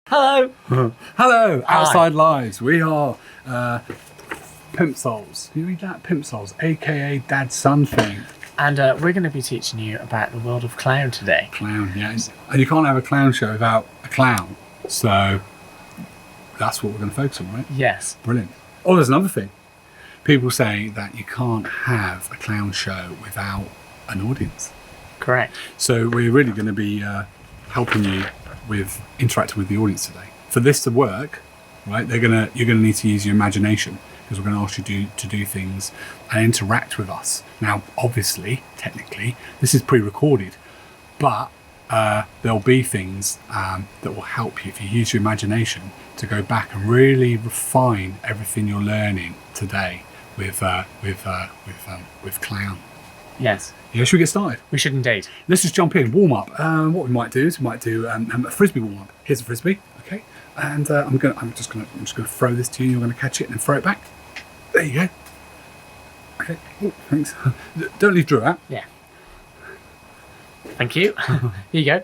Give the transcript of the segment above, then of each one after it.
Hello. Hello, Outside Lives. We are Pimp Souls. You read that? Pimp Souls, aka DadSonThing. And we're going to be teaching you about the world of clown today. Clown, yes. And you can't have a clown show without a clown. So that's what we're going to focus on, right? Yes. Brilliant. Oh, there's another thing. People say that you can't have a clown show without an audience. Correct. So we're really going to be helping you with interacting with the audience today. For this to work, right, you're going to need to use your imagination, because we're going to ask you to do things and interact with us. Now, obviously, technically, this is pre-recorded, but there'll be things that will help you if you use your imagination to go back and really refine everything you're learning today with clown. Yes. Yeah, should we get started? We should indeed. Let's just jump in, warm up. What we might do is a frisbee warm up. Here's a frisbee, okay, and I'm just gonna throw this to you. You're gonna catch it and then throw it back. There you go. Okay. Oh, thanks. Don't leave Dru out. Yeah. Thank you. Here you go.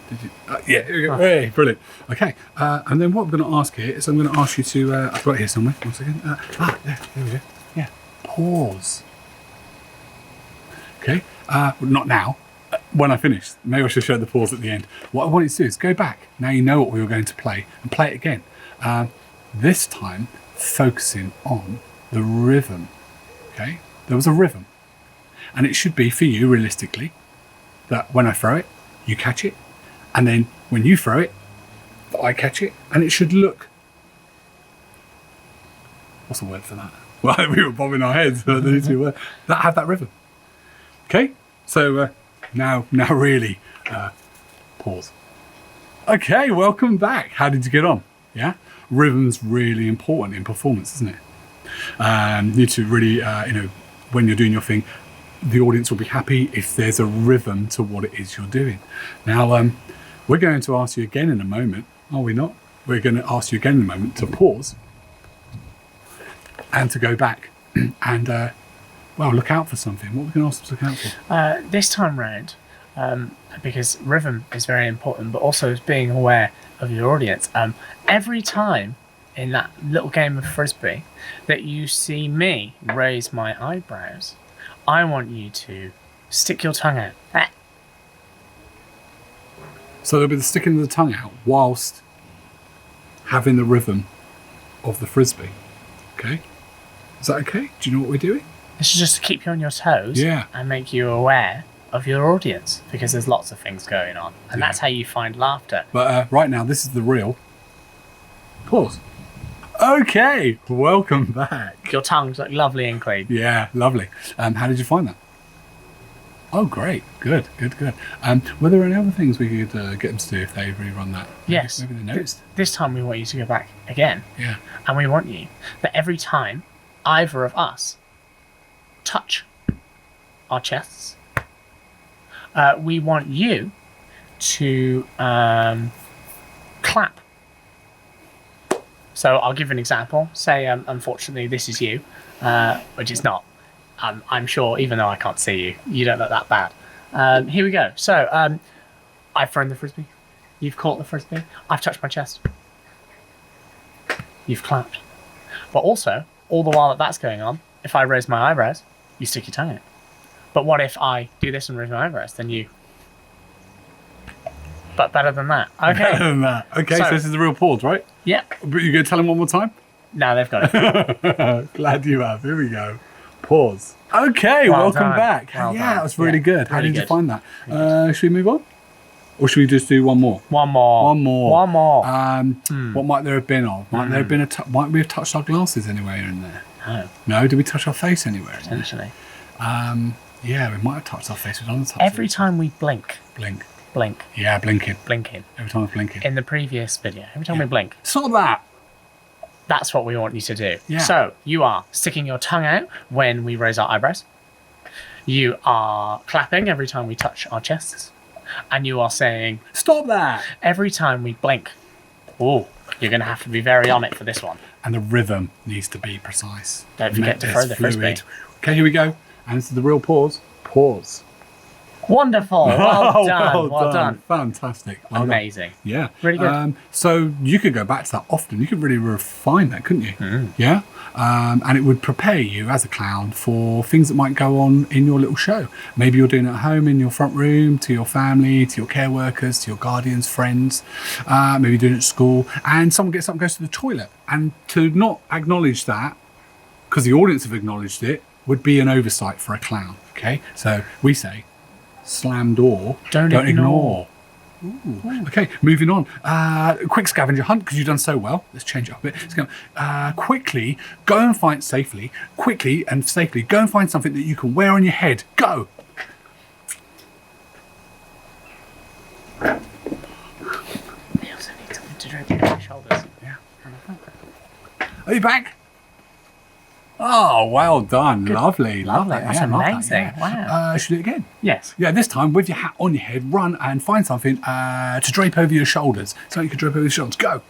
Did you? Yeah. Here we go. Hey, brilliant. Okay. And then what I'm going to ask here is I'm going to ask you to. I've got it here somewhere. 1 second. Yeah. There we go. Yeah. Pause. Okay. Not now. When I finish, maybe I should show the pause at the end. What I want you to do is go back. Now you know what we were going to play, and play it again. This time, focusing on the rhythm. Okay. There was a rhythm, and it should be for you realistically that when I throw it, you catch it, and then when you throw it, I catch it, and it should look. What's the word for that? Well, we were bobbing our heads, but there needs to be a word that have that rhythm. Okay, so now really pause. Okay, welcome back. How did you get on? Yeah, rhythm's really important in performance, isn't it? You need to really, when you're doing your thing, the audience will be happy if there's a rhythm to what it is you're doing. Now, we're going to ask you again in a moment, are we not? We're going to ask you again in a moment to pause and to go back and, look out for something. What are we going to ask them to look out for? This time round, because rhythm is very important, but also being aware of your audience. Every time in that little game of frisbee that you see me raise my eyebrows, I want you to stick your tongue out. So there'll be the sticking of the tongue out whilst having the rhythm of the frisbee. Okay? Is that okay? Do you know what we're doing? This is just to keep you on your toes, yeah, and make you aware of your audience, because there's lots of things going on, and that's how you find laughter. But right now, this is the real pause. Okay, welcome back. Your tongue's like lovely and clean. Yeah, lovely. How did you find that? Oh, great. Good. Were there any other things we could get them to do if they rerun that? Yes. Maybe they noticed. This time we want you to go back again. Yeah. And we want you that every time either of us touch our chests, we want you to clap. So I'll give an example. Say, unfortunately, this is you, which is not. I'm sure, even though I can't see you, you don't look that bad. Here we go. So I've thrown the frisbee. You've caught the frisbee. I've touched my chest. You've clapped. But also, all the while that's going on, if I raise my eyebrows, you stick your tongue out. But what if I do this and raise my eyebrows? Then you... But better than that. Okay. Better than that. Okay, so this is the real pause, right? Yeah. But you're going to tell them one more time? No, they've got it. Glad you have. Here we go. Pause. Okay, welcome back. Well yeah, done. that was really good. How Really did you good. find that? Should we move on? Or should we just do one more? One more. What might there have been of? Might there have been might we have touched our glasses anywhere in there? No. No? Did we touch our face anywhere in there? Potentially. Yeah, we might have touched our face. We don't touch Every time we blink. Blink. Yeah, blinking. Blinking. Every time I blinking. In the previous video, every time we blink. Stop that. That's what we want you to do. Yeah. So you are sticking your tongue out when we raise our eyebrows. You are clapping every time we touch our chests. And you are saying, stop that, every time we blink. Oh, you're going to have to be very on it for this one. And the rhythm needs to be precise. Don't forget to throw the frisbee. Okay, here we go. And this is the real pause. Pause. Wonderful. Well done. well Well done. Fantastic. Well done. Amazing. Yeah. Really good. So you could go back to that often. You could really refine that, couldn't you? Yeah. And it would prepare you as a clown for things that might go on in your little show. Maybe you're doing it at home in your front room, to your family, to your care workers, to your guardians, friends. Maybe you're doing it at school, and someone gets up and goes to the toilet. And to not acknowledge that, because the audience have acknowledged it, would be an oversight for a clown. Okay. So we say, slam door, don't ignore. Ooh. Okay, moving on. Quick scavenger hunt, because you've done so well. Let's change it up a bit. Let's go. Quickly, go and find safely. Quickly and safely, go and find something that you can wear on your head. Go. They also need something to drape over your shoulders. Yeah. Are you back? Oh, well done. Good. Lovely. That's Yeah, amazing. Love that, yeah. Wow. Should we do it again? Yes. Yeah, this time with your hat on your head, run and find something to drape over your shoulders. So you can drape over your shoulders. Go.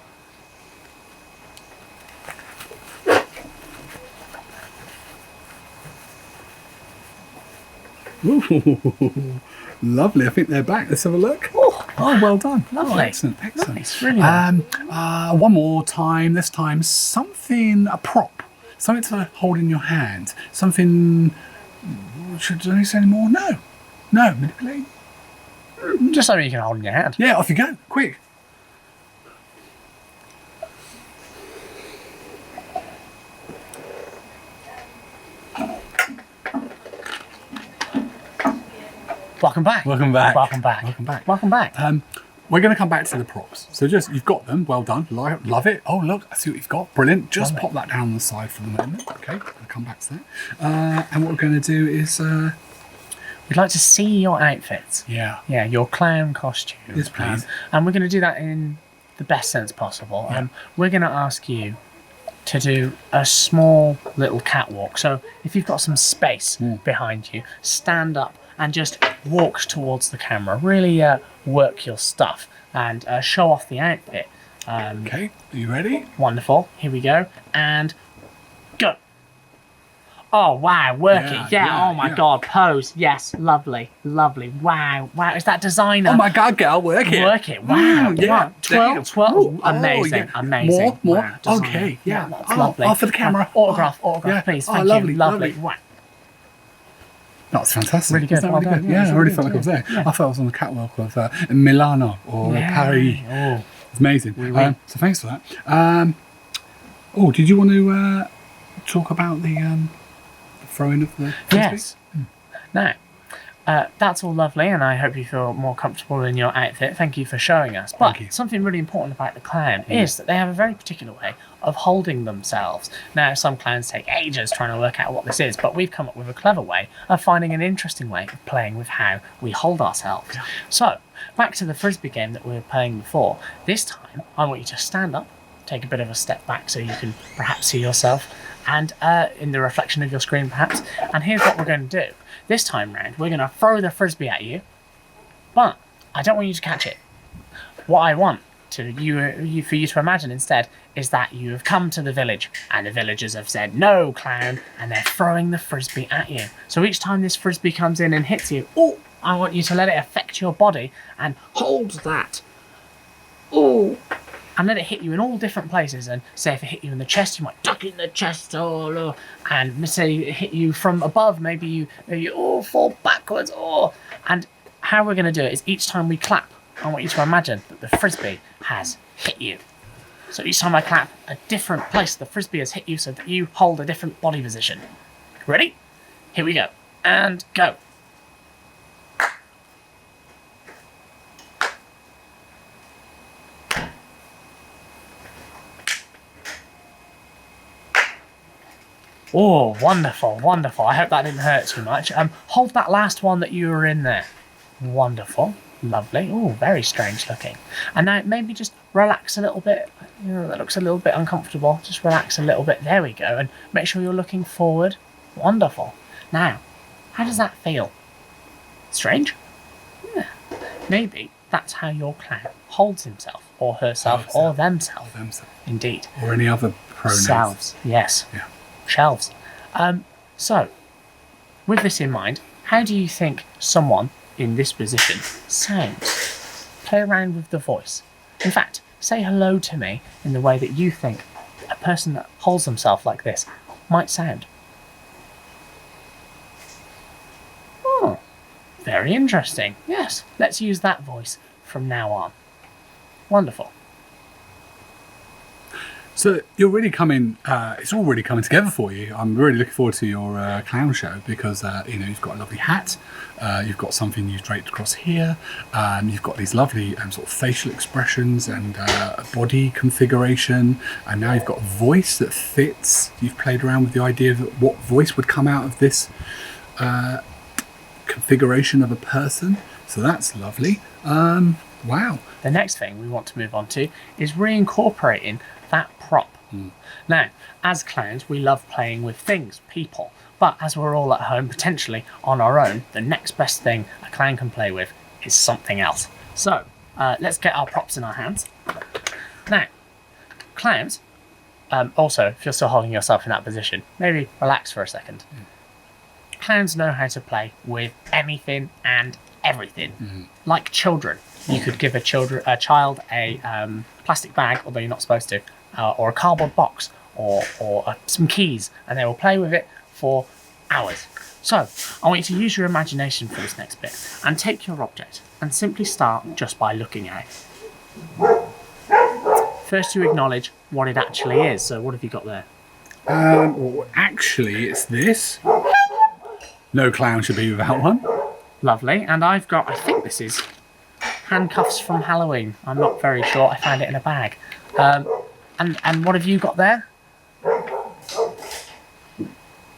Ooh, lovely. I think they're back. Let's have a look. Oh, well done. Lovely. Oh, excellent. Nice. Really nice. One more time. This time, something, a prop. Something to hold in your hand. Something. Should I say any more? No. Manipulate. Just something you can hold in your hand. Yeah, off you go. Quick. Welcome back. Welcome back. Welcome back. Welcome back. Welcome back. We're going to come back to the props. So just, you've got them. Well done. Love it. Oh, look. I see what you've got. Brilliant. Just pop that down on the side for the moment. Okay. I'll come back to that. And what we're going to do is... We'd like to see your outfits. Yeah. Yeah, your clown costume. Yes, please. And we're going to do that in the best sense possible. Yeah. We're going to ask you to do a small little catwalk. So if you've got some space behind you, stand up and just walk towards the camera. Really work your stuff and show off the outfit. Okay. Are you ready? Wonderful. Here we go. And go. Oh, wow. Work it. Yeah. Oh, my God. Pose. Yes. Lovely. Lovely. Wow. Wow. Is that designer? Oh, my God, girl. Work it. Work it. Wow. Yeah. Wow. 12. Ooh, Amazing. yeah. Amazing. More. Wow, designer. Okay. Yeah. That's Oh, lovely. for the camera. Autograph. Yeah. Please. Oh, Thank lovely, you. Lovely. lovely. Wow. That's fantastic. Really good. Isn't that Well really done. good? Yeah, Yeah, it's I really really good. felt like I was there. Yeah. I felt I was on the catwalk of Milano or Paris. Oh. It's amazing. Oui, oui. So thanks for that. Did you want to talk about the throwing of the frisbee? Yes. Now, that's all lovely, and I hope you feel more comfortable in your outfit. Thank you for showing us. But Thank you. something really important about the clown is that they have a very particular way of holding themselves. Now, some clowns take ages trying to work out what this is, but we've come up with a clever way of finding an interesting way of playing with how we hold ourselves. So, back to the frisbee game that we were playing before. This time, I want you to stand up, take a bit of a step back so you can perhaps see yourself, and in the reflection of your screen perhaps. And here's what we're going to do. This time round, we're going to throw the frisbee at you, but I don't want you to catch it. What I want for you to imagine instead is that you have come to the village and the villagers have said, "No, clown," and they're throwing the frisbee at you. So each time this frisbee comes in and hits you, I want you to let it affect your body and hold that. And let it hit you in all different places. And say if it hit you in the chest, you might duck in the chest, and say it hit you from above, maybe you fall backwards, And how we're going to do it is each time we clap, I want you to imagine that the frisbee has hit you. So each time I clap, a different place the frisbee has hit you so that you hold a different body position. Ready? Here we go. And go. Oh, wonderful, wonderful. I hope that didn't hurt too much. Hold that last one that you were in there. Wonderful. Lovely. Oh, very strange looking. And now maybe just relax a little bit. That looks a little bit uncomfortable. Just relax a little bit. There we go. And make sure you're looking forward. Wonderful. Now, how does that feel? Strange? Yeah. Maybe that's how your clown holds himself or herself or themselves. Indeed. Or any other pronouns. Selves. Yes. Yeah. Shelves. So, with this in mind, how do you think someone in this position sounds. Play around with the voice. In fact, say hello to me in the way that you think a person that holds themselves like this might sound. Oh, very interesting. Yes, let's use that voice from now on. Wonderful. So you're really coming, it's all really coming together for you. I'm really looking forward to your clown show because, you've got a lovely hat, you've got something you've draped across here, you've got these lovely sort of facial expressions and body configuration, and now you've got a voice that fits. You've played around with the idea of what voice would come out of this configuration of a person. So that's lovely. Wow. The next thing we want to move on to is reincorporating that prop. Now, as clowns, we love playing with things, people, but as we're all at home, potentially on our own, the next best thing a clown can play with is something else. So, let's get our props in our hands. Now, clowns, also, if you're still holding yourself in that position, maybe relax for a second. Clowns know how to play with anything and everything, like children. You could give a child a plastic bag, although you're not supposed to, or a cardboard box, or some keys, and they will play with it for hours. So, I want you to use your imagination for this next bit, and take your object, and simply start just by looking at it. First, you acknowledge what it actually is. So, what have you got there? Well, actually, it's this. No clown should be without one. Lovely. And I've got, I think this is handcuffs from Halloween. I'm not very sure. I found it in a bag. And what have you got there?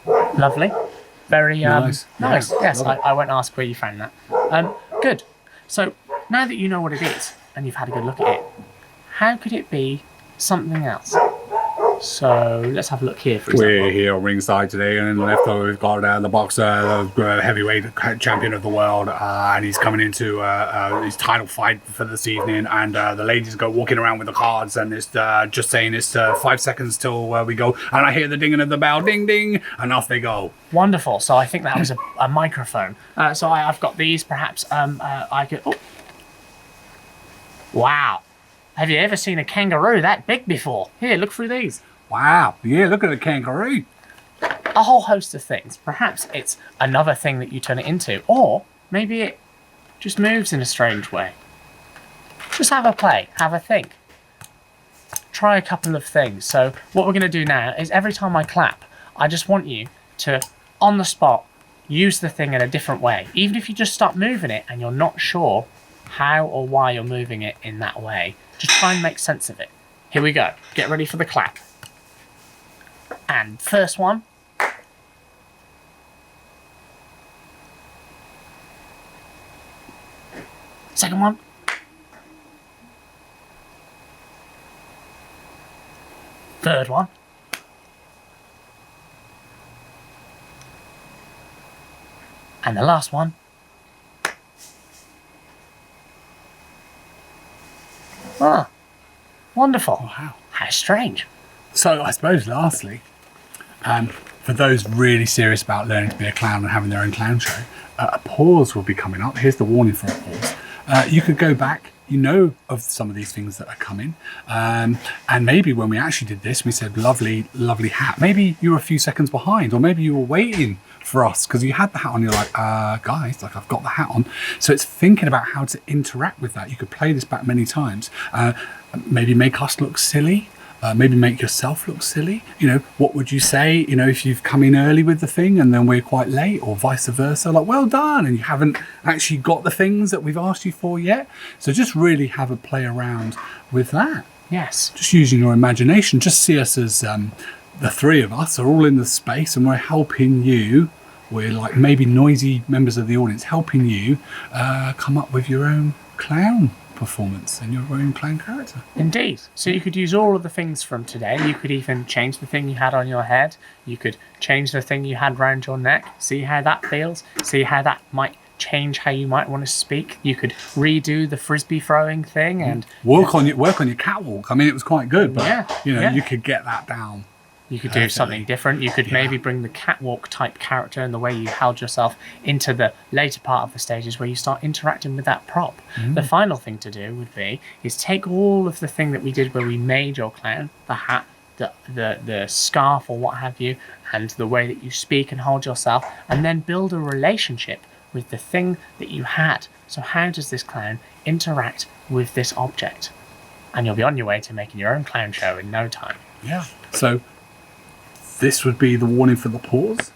Lovely. Very nice. nice. Yeah, Yes, I won't ask where you found that. Good. So now that you know what it is and you've had a good look at it, how could it be something else? So let's have a look here, for example. We're here on ringside today, and in the left we've got the boxer, the heavyweight champion of the world, and he's coming into his title fight for this evening, and the ladies go walking around with the cards, and it's just saying it's 5 seconds till we go, and I hear the dinging of the bell, ding ding, and off they go. Wonderful. So I think that was a microphone. So I've got these, perhaps I could... Oh. Wow. Have you ever seen a kangaroo that big before? Here, look through these. Wow. Yeah, look at the kangaroo. A whole host of things. Perhaps it's another thing that you turn it into, or maybe it just moves in a strange way. Just have a play, have a think. Try a couple of things. So what we're going to do now is every time I clap, I just want you to, on the spot, use the thing in a different way. Even if you just start moving it and you're not sure how or why you're moving it in that way, just try and make sense of it. Here we go. Get ready for the clap. And first one. Second one. Third one. And the last one. Ah, wonderful. Wow. How strange. So I suppose lastly, for those really serious about learning to be a clown and having their own clown show, a pause will be coming up. Here's the warning for a pause. You could go back, you know of some of these things that are coming, and maybe when we actually did this, we said lovely, lovely hat. Maybe you were a few seconds behind, or maybe you were waiting for us because you had the hat on. You're like, guys, like I've got the hat on. So it's thinking about how to interact with that. You could play this back many times. Maybe make us look silly. Maybe make yourself look silly. You know, what would you say, you know, if you've come in early with the thing and then we're quite late, or vice versa, like, well done, and you haven't actually got the things that we've asked you for yet. So just really have a play around with that. Yes. Just using your imagination. Just see us as the three of us are all in the space and we're helping you. We're like maybe noisy members of the audience helping you come up with your own clown performance and your own clown character. Indeed. So you could use all of the things from today. You could even change the thing you had on your head. You could change the thing you had round your neck. See how that feels. See how that might change how you might want to speak. You could redo the frisbee throwing thing and work on your catwalk. I mean, it was quite good, but yeah, you could get that down. You could do something different. You could maybe bring the catwalk type character and the way you held yourself into the later part of the stages where you start interacting with that prop. The final thing to do would be is take all of the thing that we did where we made your clown, the hat, the scarf or what have you, and the way that you speak and hold yourself, and then build a relationship with the thing that you had. So how does this clown interact with this object? And you'll be on your way to making your own clown show in no time. Yeah. So this would be the warning for the pause.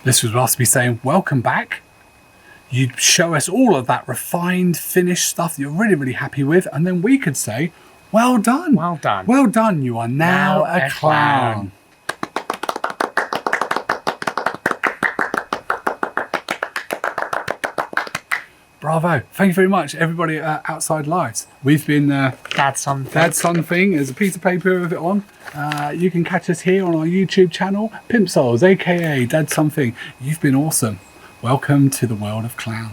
This would us be saying, welcome back. You'd show us all of that refined, finished stuff that you're really, really happy with. And then we could say, well done. Well done. Well done. You are now a clown. Bravo. Thank you very much, everybody at Outside Lives. We've been DadSonThing. There's a piece of paper with it on. You can catch us here on our YouTube channel, Pimp Souls, aka DadSonThing. You've been awesome. Welcome to the world of clown.